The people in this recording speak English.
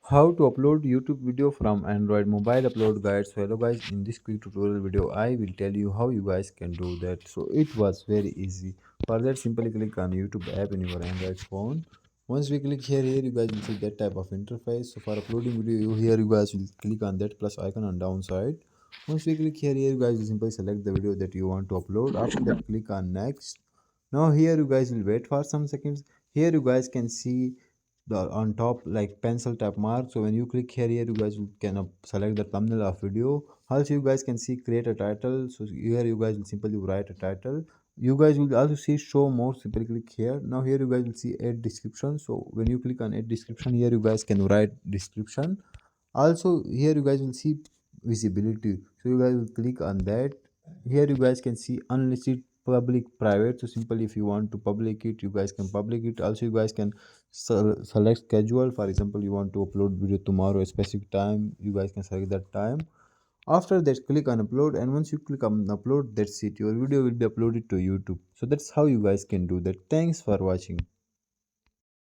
How to upload YouTube video from Android mobile upload guide. So hello guys, in this quick tutorial video I will tell you how you guys can do that. So it was very easy. For that, simply click on YouTube app in your Android phone. Once we click here you guys will see that type of interface. So for uploading video, here you guys will click on that plus icon on downside. Once we click here you guys will simply select the video that you want to upload. After that, click on next. Now here you guys will wait for some seconds. Here you guys can see the on top like pencil tap mark. So when you click here you guys can select the thumbnail of video. Also you guys can see create a title. So here you guys will simply write a title. You guys will also see show more. Simply click here. Now here you guys will see add description. So when you click on add description, here you guys can write description. Also here you guys will see visibility. So you guys will click on that. Here you guys can see unlisted, public, private. So simply if you want to public it, you guys can public it. Also you guys can select schedule. For example, you want to upload video tomorrow a specific time, you guys can select that time. After that, click on upload, and once you click on upload, that's it, your video will be uploaded to YouTube. So that's how you guys can do that. Thanks for watching.